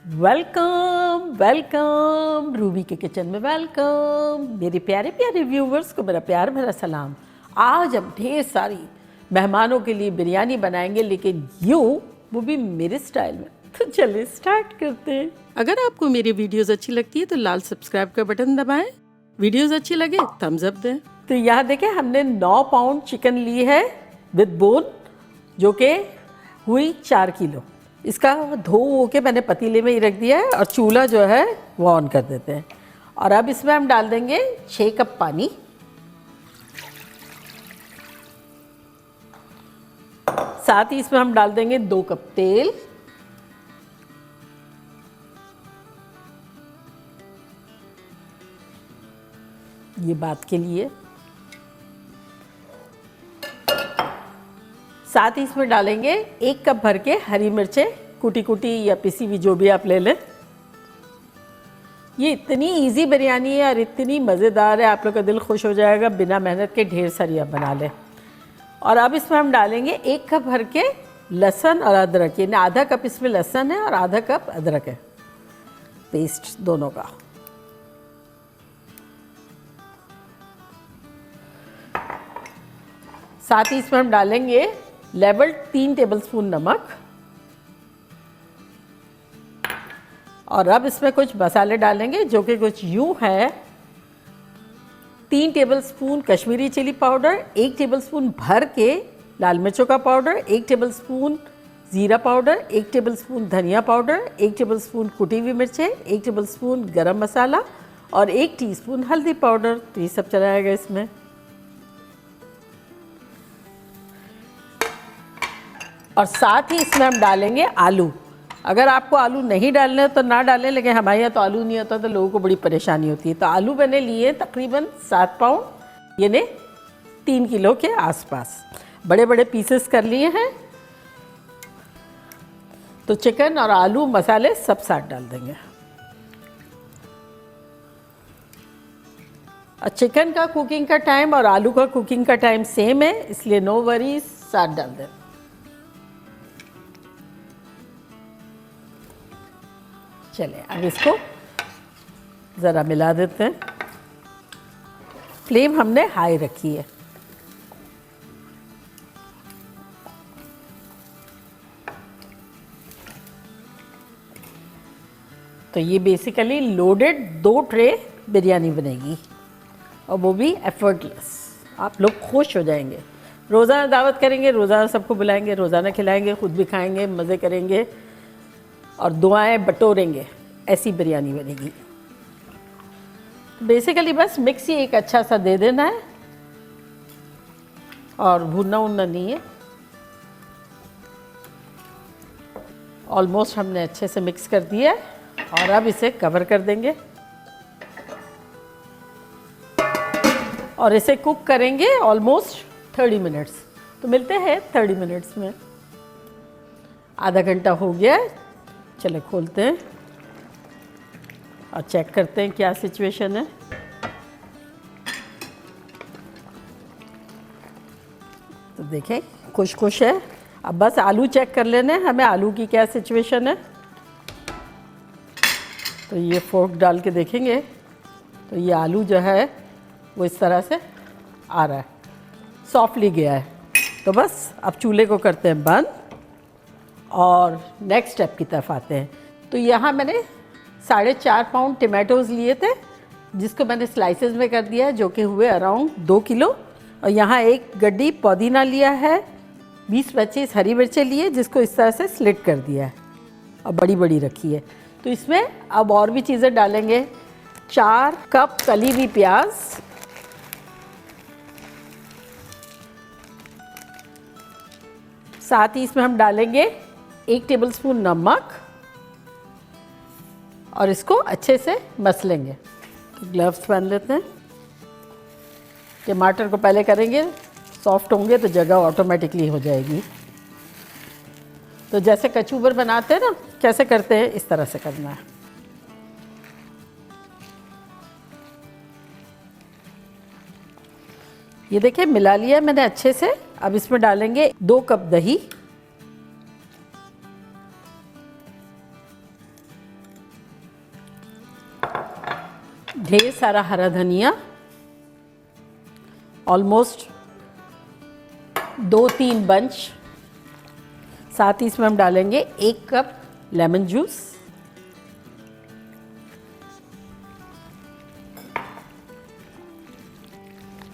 Welcome welcome Ruby के kitchen में welcome. मेरे प्यारे प्यारे व्यूवर्स को मेरा प्यार भरा सलाम। आज हम ढेर सारी मेहमानों के लिए बिरयानी बनाएंगे, लेकिन वो भी मेरे स्टाइल में। तो चलिए स्टार्ट करते हैं। अगर आपको मेरी वीडियोस अच्छी लगती है तो लाल सब्सक्राइब का बटन दबाएं। वीडियोस अच्छी लगे थम्स अप दें। तो यहाँ देखें, हमने 9 पाउंड चिकन ली है विद बोन, जो कि हुई 4 किलो। इसका धो के मैंने पतीले में ही रख दिया है और चूल्हा जो है वो ऑन कर देते हैं। और अब इसमें हम डाल देंगे 6 कप पानी, साथ ही इसमें हम डाल देंगे 2 कप तेल, ये बात के लिए। साथ ही इसमें डालेंगे 1 कप भर के हरी मिर्चें, कुटी कुटी या पिसी हुई, जो भी आप ले लें। ये इतनी इजी बिरयानी है और इतनी मज़ेदार है, आप लोग का दिल खुश हो जाएगा। बिना मेहनत के ढेर सारी आप बना लें। और अब इसमें हम डालेंगे 1 कप भर के लहसुन और अदरक, यानी आधा कप इसमें लहसुन है और आधा कप अदरक है, पेस्ट दोनों का। साथ ही इसमें हम डालेंगे लेवल 3 टेबलस्पून नमक। और अब इसमें कुछ मसाले डालेंगे जो कि कुछ यूँ है। 3 tablespoon Kashmiri chilli powder, 1 tablespoon भर के लाल मिर्चों का पाउडर, 1 टेबलस्पून ज़ीरा पाउडर, 1 टेबलस्पून धनिया पाउडर, 1 टेबलस्पून कुटी हुई मिर्चें, 1 टेबलस्पून गरम मसाला और 1 टीस्पून हल्दी पाउडर। तो ये सब चलाएगा इसमें। और साथ ही इसमें हम डालेंगे आलू। अगर आपको आलू नहीं डालने तो ना डालें, लेकिन हमारे यहाँ तो आलू नहीं होता तो लोगों को बड़ी परेशानी होती है। तो आलू मैंने लिए तकरीबन 7 पाउंड, यानी 3 किलो के आसपास। बड़े बड़े पीसेस कर लिए हैं। तो चिकन और आलू मसाले सब साथ डाल देंगे। और चिकन का कुकिंग का टाइम और आलू का कुकिंग का टाइम सेम है, इसलिए नो वरीज, साथ डाल दें। चलिए अब इसको ज़रा मिला देते हैं। फ्लेम हमने हाई रखी है। तो ये बेसिकली लोडेड 2 ट्रे बिरयानी बनेगी, और वो भी एफर्टलेस। आप लोग खुश हो जाएंगे। रोज़ाना दावत करेंगे, रोज़ाना सबको बुलाएंगे, रोज़ाना खिलाएंगे, खुद भी खाएंगे, मज़े करेंगे और दुआएं बटोरेंगे। ऐसी बिरयानी बनेगी। बेसिकली बस मिक्स ही एक अच्छा सा दे देना है और भूनना उनना नहीं है। ऑलमोस्ट हमने अच्छे से मिक्स कर दिया है और अब इसे कवर कर देंगे और इसे कुक करेंगे ऑलमोस्ट 30 मिनट्स। तो मिलते हैं 30 मिनट्स में। आधा घंटा हो गया है। चले खोलते हैं और चेक करते हैं क्या सिचुएशन है। तो देखें खुश खुश है। अब बस आलू चेक कर लेने हैं हमें, आलू की क्या सिचुएशन है। तो ये फोर्क डाल के देखेंगे तो ये आलू जो है वो इस तरह से आ रहा है, सॉफ्टली गया है। तो बस अब चूल्हे को करते हैं बंद और नेक्स्ट स्टेप की तरफ आते हैं। तो यहाँ मैंने 4.5 पाउंड टमाटोज़ लिए थे, जिसको मैंने स्लाइसेस में कर दिया है, जो कि हुए अराउंड 2 किलो। और यहाँ 1 गड्डी पुदीना लिया है, 20-25 हरी मिर्चें लिए, जिसको इस तरह से स्लिट कर दिया है और बड़ी बड़ी रखी है। तो इसमें अब और भी चीज़ें डालेंगे। 4 कप तली हुई प्याज, साथ ही इसमें हम डालेंगे 1 टेबलस्पून नमक और इसको अच्छे से मसलेंगे। ग्लव्स पहन लेते हैं। टमाटर को पहले करेंगे, सॉफ्ट होंगे तो जगह ऑटोमेटिकली हो जाएगी। तो जैसे कचूबर बनाते हैं ना, कैसे करते हैं, इस तरह से करना है। ये देखिए मिला लिया मैंने अच्छे से। अब इसमें डालेंगे 2 कप दही, ढेर सारा हरा धनिया, ऑलमोस्ट 2-3 बंच। साथ ही इसमें हम डालेंगे 1 कप लेमन जूस,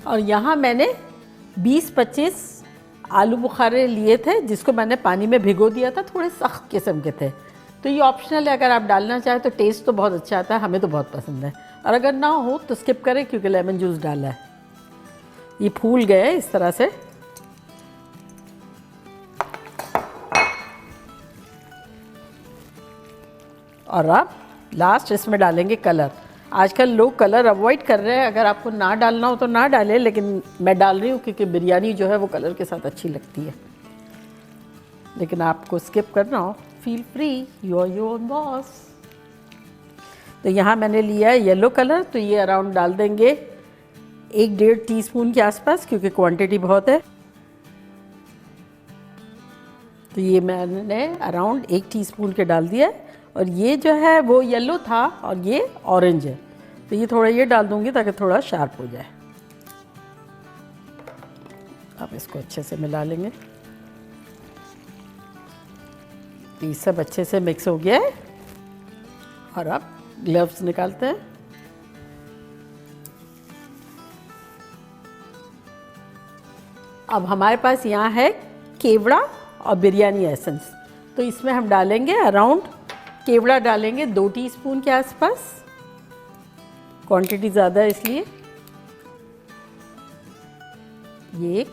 और यहाँ मैंने 20-25 आलू बुखारे लिए थे जिसको मैंने पानी में भिगो दिया था, थोड़े सख्त किस्म के थे। तो ये ऑप्शनल है, अगर आप डालना चाहें तो टेस्ट तो बहुत अच्छा आता है, हमें तो बहुत पसंद है, और अगर ना हो तो स्किप करें क्योंकि लेमन जूस डाला है। ये फूल गए इस तरह से। और अब लास्ट इसमें डालेंगे कलर। आजकल लोग कलर अवॉइड कर रहे हैं, अगर आपको ना डालना हो तो ना डालें, लेकिन मैं डाल रही हूँ क्योंकि बिरयानी जो है वो कलर के साथ अच्छी लगती है। लेकिन आपको स्किप करना हो, feel free, you are your own boss. तो यहाँ मैंने लिया है येलो कलर, तो ये अराउंड डाल देंगे 1-1.5 टीस्पून के आसपास, क्योंकि क्वांटिटी बहुत है। तो ये मैंने अराउंड 1 टीस्पून के डाल दिया है, और ये जो है वो येलो था और ये ऑरेंज है, तो ये थोड़ा ये डाल दूंगी ताकि थोड़ा शार्प हो जाए। अब इसको अच्छे से मिला लेंगे। ये सब अच्छे से मिक्स हो गया है, और अब ग्लव्स निकालते हैं। अब हमारे पास यहाँ है केवड़ा और बिरयानी एसेंस, तो इसमें हम डालेंगे अराउंड, केवड़ा डालेंगे 2 टीस्पून के आसपास, क्वांटिटी ज़्यादा है इसलिए। ये 1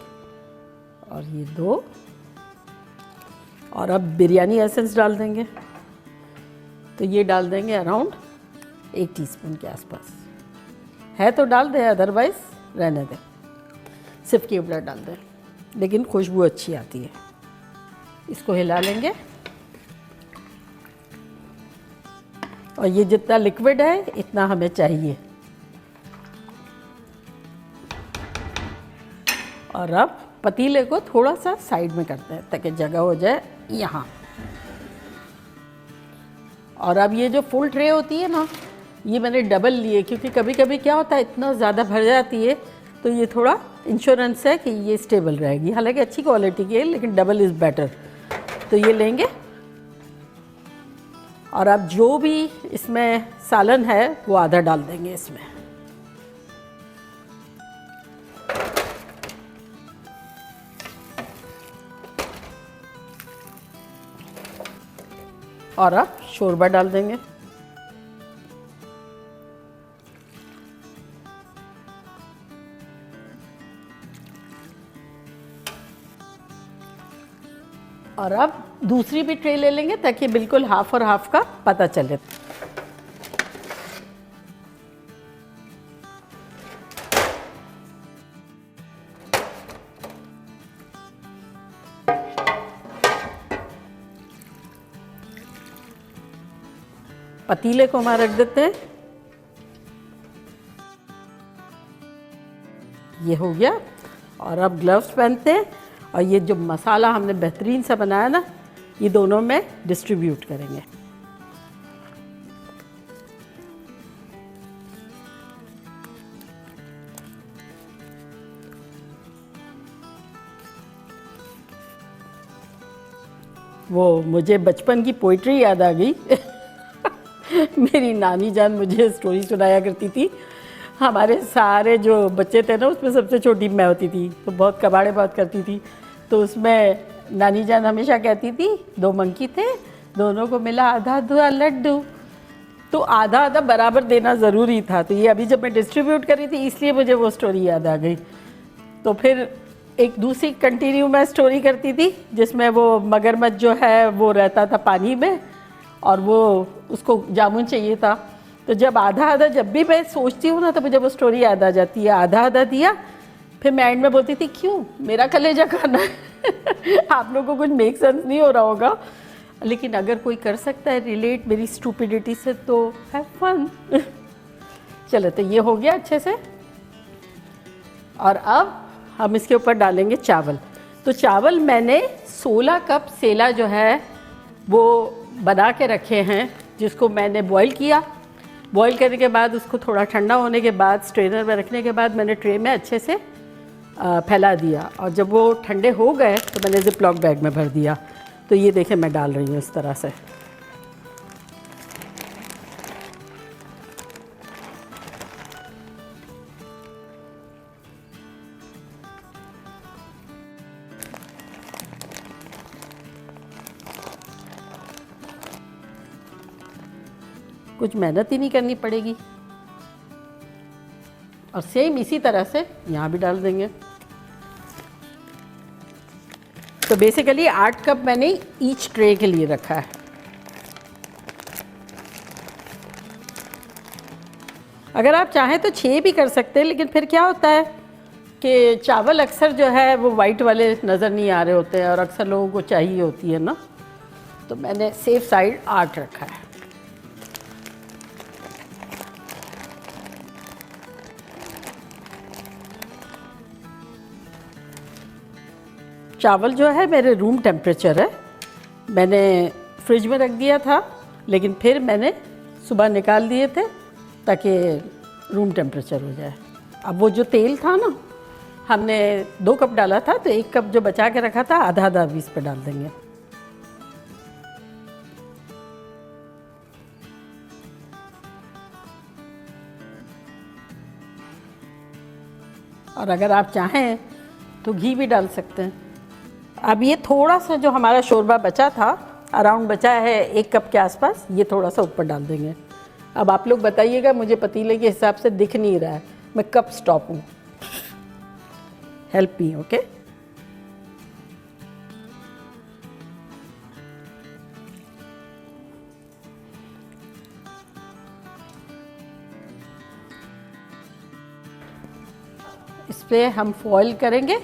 और ये 2, और अब बिरयानी एसेंस डाल देंगे, तो ये डाल देंगे अराउंड 1 टीस्पून के आसपास। है तो डाल दें, अदरवाइज़ रहने दें, सिर्फ केवड़ा डाल दें, लेकिन खुशबू अच्छी आती है। इसको हिला लेंगे, और ये जितना लिक्विड है इतना हमें चाहिए। और अब पतीले को थोड़ा सा साइड में करते हैं ताकि जगह हो जाए यहाँ। और अब ये जो फुल ट्रे होती है ना, ये मैंने डबल लिए, क्योंकि कभी कभी क्या होता है इतना ज़्यादा भर जाती है, तो ये थोड़ा इंश्योरेंस है कि ये स्टेबल रहेगी। हालांकि अच्छी क्वालिटी की है, लेकिन डबल इज़ बेटर। तो ये लेंगे, और अब जो भी इसमें सालन है वो आधा डाल देंगे इसमें। और अब शोरबा डाल देंगे। और अब दूसरी भी ट्रे ले लेंगे ताकि बिल्कुल हाफ और हाफ का पता चले। पतीले को हमारा रख देते हैं। ये हो गया, और अब ग्लव्स पहनते हैं, और ये जो मसाला हमने बेहतरीन सा बनाया ना, ये दोनों में डिस्ट्रीब्यूट करेंगे। वो मुझे बचपन की पोइट्री याद आ गई। मेरी नानी जान मुझे स्टोरी सुनाया करती थी। हमारे सारे जो बच्चे थे ना, उसमें सबसे छोटी मैं होती थी, तो बहुत कबाड़े बात करती थी। तो उसमें नानी जान हमेशा कहती थी, 2 मंकी थे, दोनों को मिला आधा आधा लड्डू। तो आधा आधा बराबर देना ज़रूरी था। तो ये अभी जब मैं डिस्ट्रीब्यूट करी थी, इसलिए मुझे वो स्टोरी याद आ गई। तो फिर एक दूसरी कंटिन्यू मैं स्टोरी करती थी, जिसमें वो मगरमच्छ जो है वो रहता था पानी में, और वो उसको जामुन चाहिए था। तो जब आधा आधा, जब भी मैं सोचती हूँ ना, तो मुझे वो स्टोरी याद आ जाती है। आधा आधा दिया, फिर मैं एंड में बोलती थी, क्यों मेरा कलेजा खाना है। आप लोगों को कुछ मेक सेंस नहीं हो रहा होगा, लेकिन अगर कोई कर सकता है रिलेट मेरी स्टूपिडिटी से, तो हैव फन। चलो, तो ये हो गया अच्छे से। और अब हम इसके ऊपर डालेंगे चावल। तो चावल मैंने 16 कप सेला जो है वो बना के रखे हैं, जिसको मैंने बॉईल किया। बॉईल करने के बाद उसको थोड़ा ठंडा होने के बाद स्ट्रेनर में रखने के बाद मैंने ट्रे में अच्छे से फैला दिया, और जब वो ठंडे हो गए तो मैंने ज़िप-लॉक बैग में भर दिया। तो ये देखें मैं डाल रही हूँ इस तरह से। कुछ मेहनत ही नहीं करनी पड़ेगी, और सेम इसी तरह से यहाँ भी डाल देंगे। तो बेसिकली 8 कप मैंने ईच ट्रे के लिए रखा है। अगर आप चाहें तो 6 भी कर सकते हैं, लेकिन फिर क्या होता है कि चावल अक्सर जो है वो वाइट वाले नज़र नहीं आ रहे होते हैं, और अक्सर लोगों को चाहिए होती है ना, तो मैंने सेफ साइड 8 रखा है। चावल जो है मेरे रूम टेम्परेचर है, मैंने फ्रिज में रख दिया था, लेकिन फिर मैंने सुबह निकाल दिए थे ताकि रूम टेम्परेचर हो जाए। अब वो जो तेल था ना, हमने 2 कप डाला था, तो 1 कप जो बचा के रखा था आधा आधा भी इस पे डाल देंगे। और अगर आप चाहें तो घी भी डाल सकते हैं। अब ये थोड़ा सा जो हमारा शोरबा बचा था, अराउंड बचा है 1 कप के आसपास, ये थोड़ा सा ऊपर डाल देंगे। अब आप लोग बताइएगा, मुझे पतीले के हिसाब से दिख नहीं रहा है, मैं कब स्टॉप हूँ, हेल्प मी, ओके। इस पर हम फॉइल करेंगे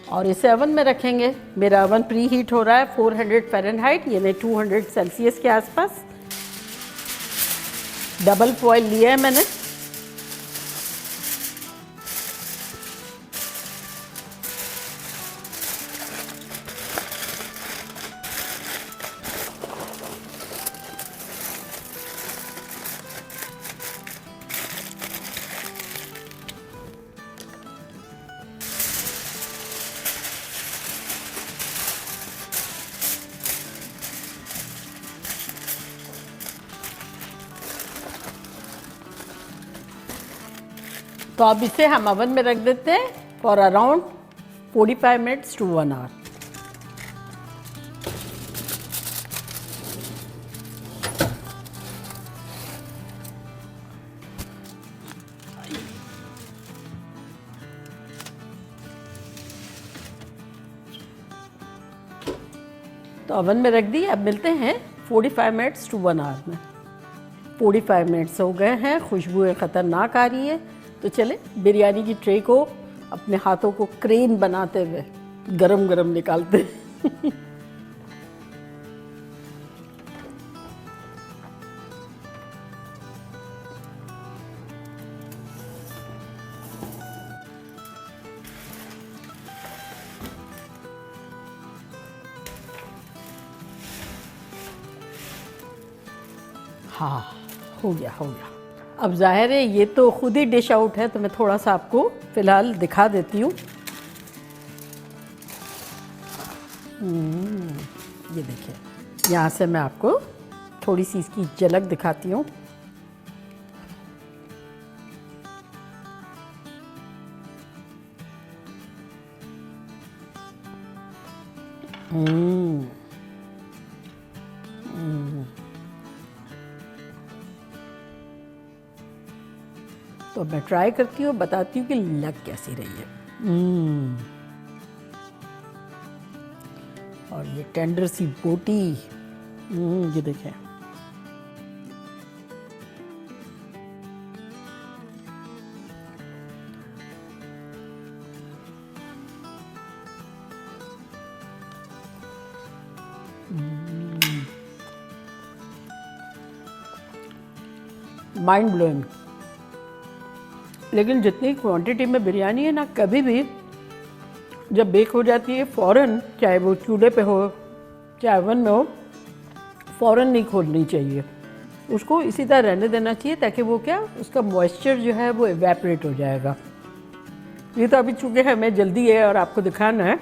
और इसे ओवन में रखेंगे। मेरा ओवन प्री हीट हो रहा है 400 फ़ारेनहाइट, यानी 200 सेल्सियस के आसपास। डबल फॉइल लिया है मैंने। तो अब इसे हम ओवन में रख देते हैं for around 45 minutes to 1 hour. तो ओवन में रख दी। अब मिलते हैं 45 मिनट्स टू 1 आवर में। 45 मिनट्स हो गए हैं, खुशबू ख़तरनाक आ रही है। तो चले बिरयानी की ट्रे को अपने हाथों को क्रेन बनाते हुए गरम गरम निकालते हैं। हाँ, हो गया हो गया। अब जाहिर है ये तो खुद ही डिश आउट है, तो मैं थोड़ा सा आपको फ़िलहाल दिखा देती हूँ। ये देखिए, यहाँ से मैं आपको थोड़ी सी इसकी झलक दिखाती हूँ। तो मैं ट्राई करती हूँ, बताती हूँ कि लग कैसी रही है। और ये टेंडर सी बोटी, ये देखें। Mind blowing. लेकिन जितनी क्वांटिटी में बिरयानी है ना, कभी भी जब बेक हो जाती है फ़ौरन, चाहे वो चूल्हे पे हो चाहे ओवन में हो, फ़ौरन नहीं खोलनी चाहिए। उसको इसी तरह रहने देना चाहिए ताकि वो क्या उसका मॉइस्चर जो है वो इवेपोरेट हो जाएगा। ये तो अभी चूँकि हमें जल्दी है और आपको दिखाना है,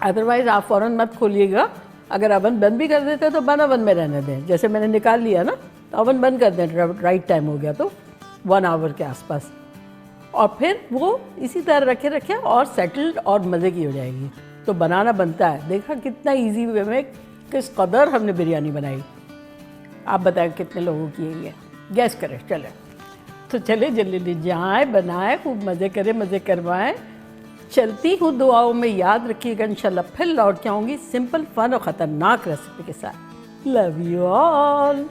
अदरवाइज़ आप फ़ौरन मत खोलिएगा। अगर अवन बंद भी कर देते हैं तो बंद अवन में रहने दें। जैसे मैंने निकाल लिया ना, तो अवन बंद कर दें, राइट टाइम हो गया तो 1 आवर के आसपास, और फिर वो इसी तरह रखे और सेटल्ड और मज़े की हो जाएगी। तो बनाना बनता है। देखा कितना इजी वे में किस कदर हमने बिरयानी बनाई। आप बताएं कितने लोगों की है ये, गैस करें। चले तो चले जल्दी जाएँ, बनाएं, खूब मज़े करें, मज़े करवाएं। चलती हूँ दुआओं में, याद रखिएगा। इंशाल्लाह फिर लौट के आऊँगी सिंपल, फन और ख़तरनाक रेसिपी के साथ। लव यू ऑल,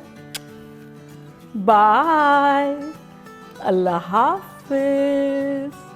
बाय, अल्लाह हाफिज़।